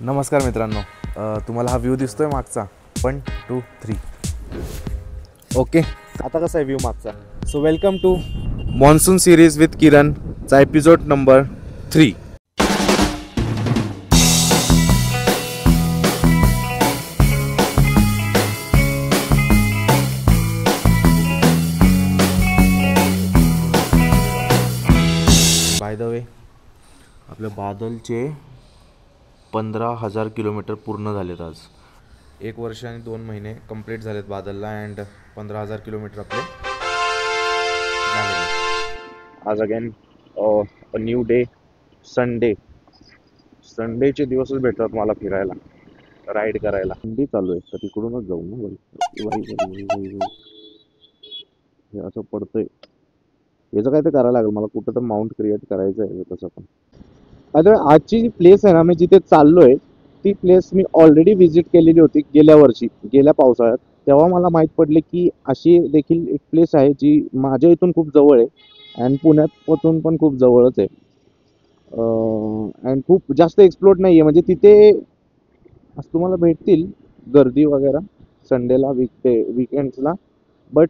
नमस्कार मित्रांनो, तुम्हाला हा व्ह्यू दिसतोय मागचा 1 2 3 ओके. आता कसा आहे व्ह्यू मागचा? So welcome to monsoon series with किरणचा episode number 3. By the way, आपल्या बादलचे 15,000 किलोमीटर पूर्ण झालेत. आज 1 वर्ष आणि 2 महिने कंप्लीट झालेत बादलला अँड 15,000 किलोमीटर आपले झालेले. आज अगेन अ न्यू डे, संडेचे दिवसच भेटतात मला फिरायला, राईड करायला. थंडी चालू आहे तर तिकडूनच जाऊ ना. हे असं पडतंय, याचं काय ते करायला लागेल मला. कुठं तर माउंट क्रिएट करायचं आहे तसं. पण आता आजची जी प्लेस आहे ना, मी जिथे चाललोय ती प्लेस मी ऑलरेडी व्हिजिट केलेली होती गेल्या वर्षी, गेल्या पावसाळ्यात. तेव्हा मला माहीत पडले की अशी देखील एक प्लेस आहे जी माझ्या इथून खूप जवळ आहे आणि पुण्यातून पण खूप जवळच आहे. अँड खूप जास्त एक्सप्लोर्ड नाही आहे. म्हणजे तिथे असं तुम्हाला भेटतील गर्दी वगैरे संडेला, विकेंड्सला, बट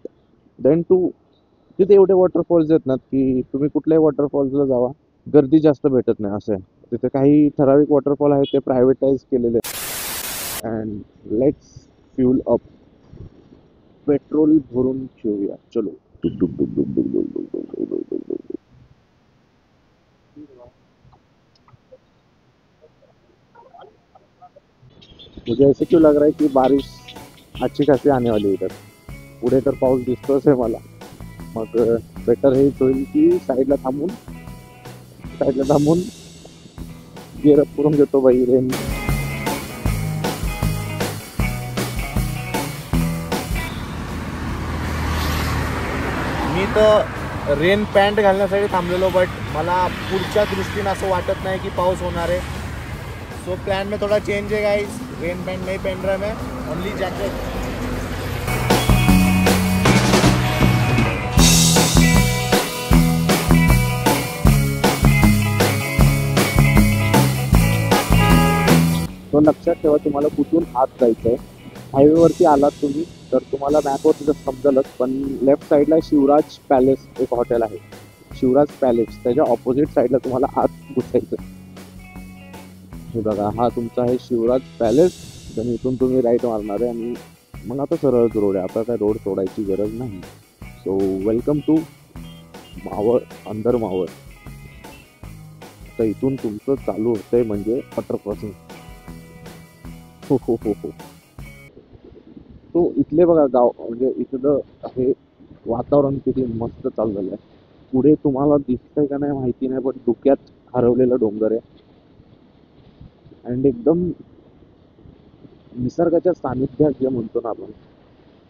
देन तिथे एवढे वॉटरफॉल्स आहेत ना की तुम्ही कुठल्याही वॉटरफॉल्सला जावा, गर्दी जास्त भेटत नाही. असं आहे. तिथे काही ठराविक वॉटरफॉल आहेत, ते प्रायव्हेटाईज केलेले आहेत. And let's fuel up, petrol भरून ठेवूया. चलो. मुझे ऐसे क्यों लग रहा है कि बारिश अच्छी खासी आने वाली है इधर. पुढे तर पाऊस दिसतोच आहे मला. मग बेटर हेच होईल की साईडला थांबून गिअर अप करून घेतो बाई. रेन मी तर रेन पॅन्ट घालण्यासाठी थांबलेलो, बट मला पुढच्या दृष्टीने असं वाटत नाही की पाऊस होणार आहे. सो प्लान में थोड़ा चेंज है गाइस. रेन पैंट नहीं पहन रहा मैं, ओनली जैकेट. तो लक्षात ठेवा, तुम्हाला कुठून आत जायचं आहे. हायवेवरती आलात तुम्ही तर तुम्हाला मॅपवर तिथं समजेलच, पण लेफ्ट साईडला शिवराज पॅलेस एक हॉटेल आहे, शिवराज पॅलेस. त्याच्या ऑपोजिट साईडला तुम्हाला आत घुसायचं. हे बघा, हा तुमचा आहे शिवराज पॅलेस. आणि इथून तुम्ही राईट मारणार आहे आणि मग आता सरळच रोड आहे. आता काय रोड सोडायची गरज नाही. सो वेलकम टू मावळ, अंदर मावळ. तर इथून तुमचं चालू होतंय म्हणजे वॉटर क्रॉसिंग. हो. तो इथले बघा गाव, म्हणजे इथलं हे वातावरण किती मस्त चालू झालं आहे. पुढे तुम्हाला दिसतंय का नाही माहिती नाही, पण डोक्यात हरवलेलं डोंगर आहे. अँड एकदम निसर्गाच्या सानिध्यात जे म्हणतो ना आपण,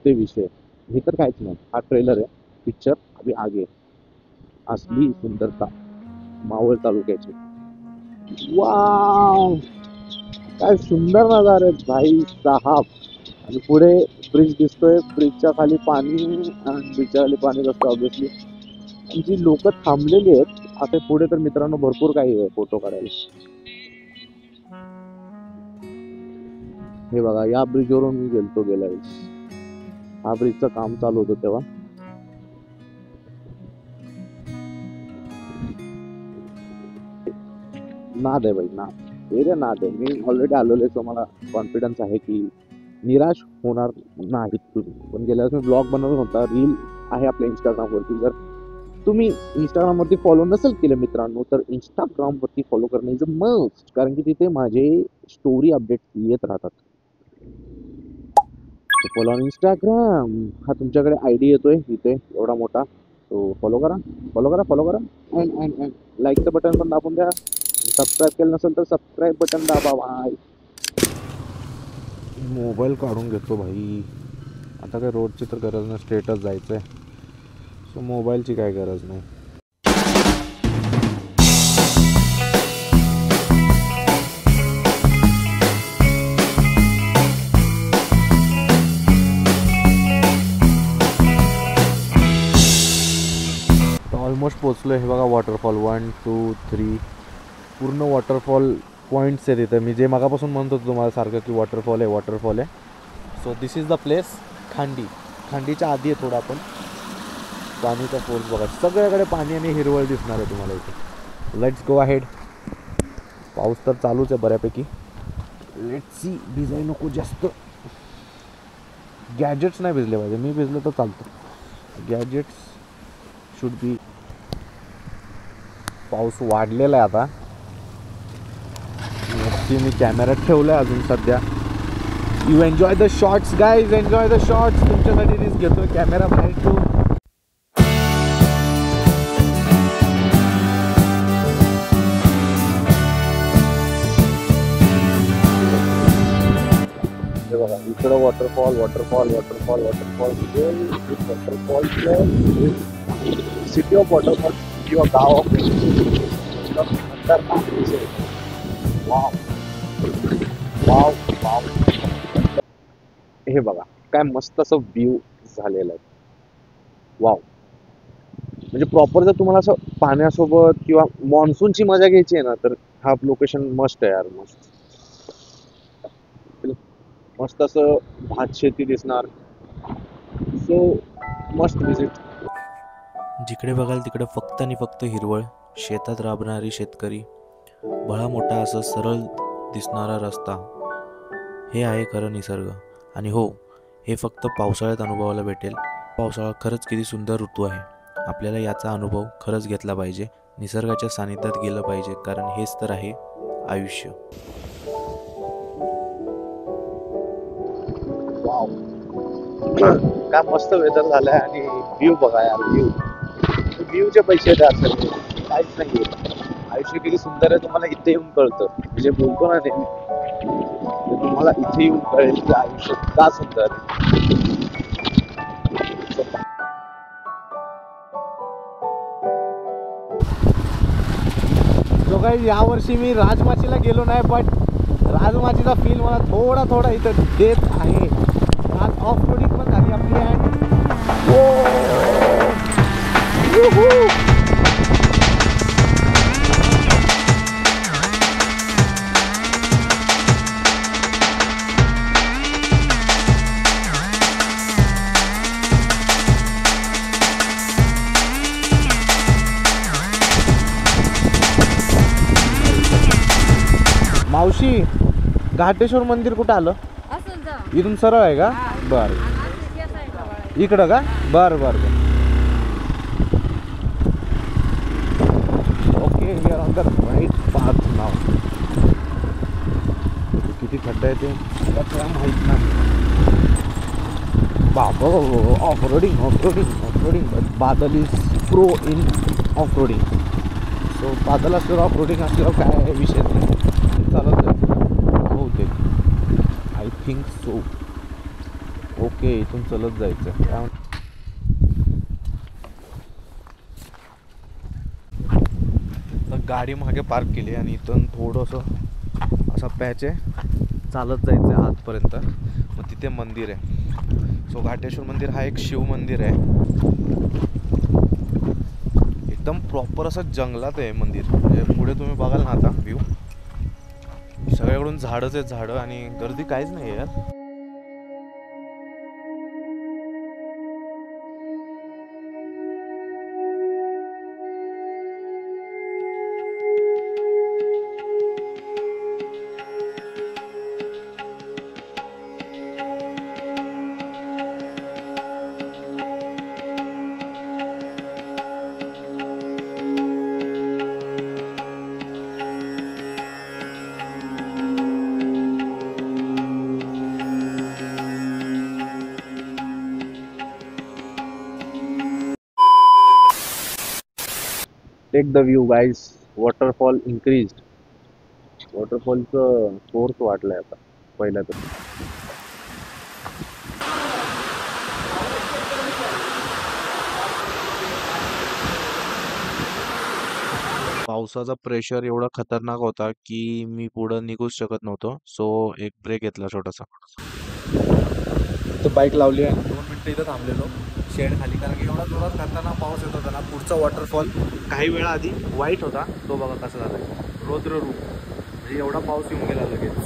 ते विषय. हे तर काहीच नाही, हा ट्रेलर आहे. पिक्चर अभी आगे. असली सुंदरता मावळ तालुक्याची. वाव, काय सुंदर नजारे भाई साहब. आणि पुढे ब्रिज दिसतोय, ब्रिजच्या खाली पाणी, आणि ब्रिजच्या खाली पाणी असतं ऑब्विसली. आणि जी लोक थांबलेली आहेत आता पुढे, तर मित्रांनो भरपूर काही आहे फोटो काढायला. हे बघा, या ब्रिजवरून मी गेलतो गेल्या वेळेस. हा ब्रिजचं काम चालू होतं तेव्हा. नाद आहे बाई, नाद आहे. मी ऑलरेडी आलेलो आहे, सो मला कॉन्फिडन्स आहे की निराश होणार नाही तुम्ही. पण गेल्या वेळेस मी ब्लॉग बनवत होता, रील आहे आपल्या इंस्टाग्रामवरती. जर तुम्ही इंस्टाग्रामवरती फॉलो नसेल केलं मित्रांनो, तर इंस्टाग्रामवरती फॉलो करणं इज अ मस्ट. कारण की तिथे माझे स्टोरी अपडेट येत राहतात. Follow on Instagram. हा तुमच्याकडे आयडी येतोय इथे एवढा मोठा, तो फॉलो करा. अँड लाईकचं बटन पण दाबून द्या. सबस्क्राईब केलं नसेल तर सबस्क्राईब बटन दाबा भाई. मोबाईल काढून घेतो भाई. आता काय रोडची तर गरज नाही, स्ट्रेटच जायचं आहे. सो मोबाईलची काय गरज नाही. ऑलमोस्ट पोचलो. हे बघा वॉटरफॉल 1 2 3, पूर्ण वॉटरफॉल पॉईंट्स आहेत इथं, मी जे मगापासून म्हणत होतो तुम्हाला सारखं की वॉटरफॉल आहे वॉटरफॉल आहे. So this is the place. खांडीच्या आधी आहे थोडं आपण. पाणीचा फोर्स बघा, सगळ्याकडे पाणी आणि हिरवळ दिसणार आहे तुम्हाला इथे. Let's go ahead. पाऊस तर चालूच आहे बऱ्यापैकी. लेट्स सी, भिजाई नको जास्त. गॅजेट्स नाही भिजले पाहिजे, मी भिजलं तर चालतं. Gadgets should be. पाऊस वाढलेला आहे आता. मी कॅमेरा ठेवला आहे अजून सध्या. You enjoy the shots guys, enjoy the shots. तुमच्यासाठी रिस्क घेतो कॅमेरा बाहेर ठेवून. बघा इकडं waterfall waterfall waterfall waterfall. Waterfall city of waterfall किंवा गाव ऑफ वाव वाव वाव. हे बघा काय मस्त असं व्ह्यू झालेलं आहे. वाव. म्हणजे प्रॉपर जर तुम्हाला असं पाण्यासोबत किंवा मान्सूनची मजा घ्यायची आहे ना, तर हा लोकेशन मस्त आहे यार. मस्त मस्त असं भात शेती दिसणार. So must visit. जिकडे बघाल तिकडे फक्त आणि फक्त हिरवळ, शेतात राबणारी शेतकरी, भला मोठा असं सरळ दिसणारा रस्ता. हे आहे खरं निसर्ग. आणि हो, हे फक्त पावसाळ्यात अनुभवायला भेटेल. पावसाळा खरंच किती सुंदर ऋतू आहे. आपल्याला याचा अनुभव खरंच घेतला पाहिजे. निसर्गाच्या सानिध्यात गेलं पाहिजे, कारण हेच तर आहे आयुष्य. वाव. काय मस्त वेदर झालंय आणि व्ह्यू बघा यार. व्ह्यूचे पैसे द्या असेल काहीच नाही. आयुष्य किती सुंदर आहे तुम्हाला इथे येऊन कळतं. म्हणजे बोलतो ना नेहमी, तुम्हाला इथे येऊन कळेल की आयुष्य का सुंदर आहे. जो काही यावर्षी मी राजमाचीला गेलो नाही, पण राजमाचीचा फील मला थोडा इथं देत आहे. आज ऑफ रोडिंग पण झाली आपली. मावशी, घाटेश्वर मंदिर कुठं आलं? इथून सरळ आहे का? बरं. इकडं का? बरं. Okay, we are on the right path नाव. किती खड्डा आहे ते काय माहित नाही. बाबा off roading. Badal is pro in off roading. So Badal असल्यावर ऑफ रोडिंग असल्यावर काय विषय नाही. चालत जायचं बहुतेक. I think so. ओके, इथून चलत जायचं. गाडी मागे पार्क केली आणि इथून थोडंसं असा पॅच आहे, चालत जायचं आहे आतपर्यंत. मग तिथे मंदिर आहे. सो घाटेश्वर मंदिर हा एक शिव मंदिर आहे. एकदम प्रॉपर असं जंगलात आहे मंदिर. म्हणजे पुढे तुम्ही बघाल ना आता व्ह्यू, सगळ्याकडून झाडच आहेत, झाडं, आणि गर्दी काहीच नाही आहे यार. Take the view guys. Waterfall increased. वॉटरफॉलचं फोर्स वाढलाय आता पहिल्या तर. पावसाचा प्रेशर एवढा खतरनाक होता की मी पुढं निघूच शकत नव्हतो. सो एक ब्रेक घेतला छोटासा. तर बाईक लावली आणि 2 मिनटं इथं थांबलेलो शेड खाली, कारण की एवढा जोरात खतरनाक पाऊस येत होता ना. पुढचा वॉटरफॉल काही वेळा आधी व्हाईट होता, तो बघा कसा झाला, रौद्र रूप. म्हणजे एवढा पाऊस येऊन गेला लगेच.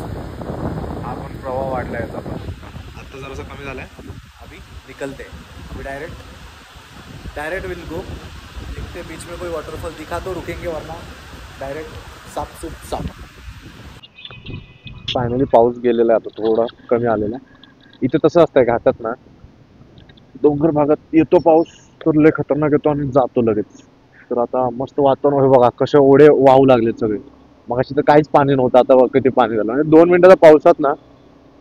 हा पण प्रवाह वाढला याचा पण. आत्ता जरासा कमी झाला आहे. अभी निकलते अभी डायरेक्ट विल गो. देखते बीच में कोई वाटरफॉल दिखा तो रुकेंगे, वरना डायरेक्ट साप. फायनली पाऊस गेलेला आहे, आता थोडा कमी आलेला आहे. इथे तसं असतंय घाटात ना, डोंगर भागात येतो पाऊस तर लय खतरनाक येतो आणि जातो लगेच. तर आता मस्त वातावरण आहे बघा, कसे ओढे वाहू लागलेत सगळे. मगाशी तर काहीच पाणी नव्हतं, आता बघ किती पाणी झालं. आणि 2 मिनिटाच्या पावसात ना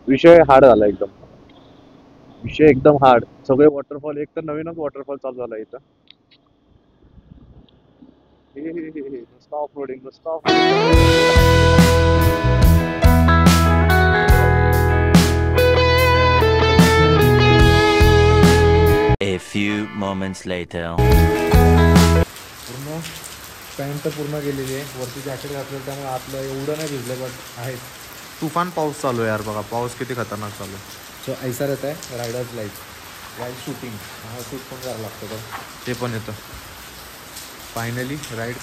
विषय हार्ड झाला एकदम. विषय एकदम हार्ड. सगळे वॉटरफॉल, एक तर नवीनच वॉटरफॉल चालू झाला इथं. नुसतं ऑफरोडिंग, नुसतं off-roading. A few moments later. पूर्ण पॅन्ट तर पूर्ण गेलेली आहे, वरती जॅकेट घातलेलं त्यामुळे आतलं एवढं नाही भिजलं, बट आहे. तुफान पाऊस चालू आहे यार, बघा पाऊस किती खतरनाक चालू आहे. सो ऐसा रहता है रायडर्स लाईफ वाईल्ड शूटिंग. हा शूट पण करायला लागतं, तर ते पण येतं. Finally ride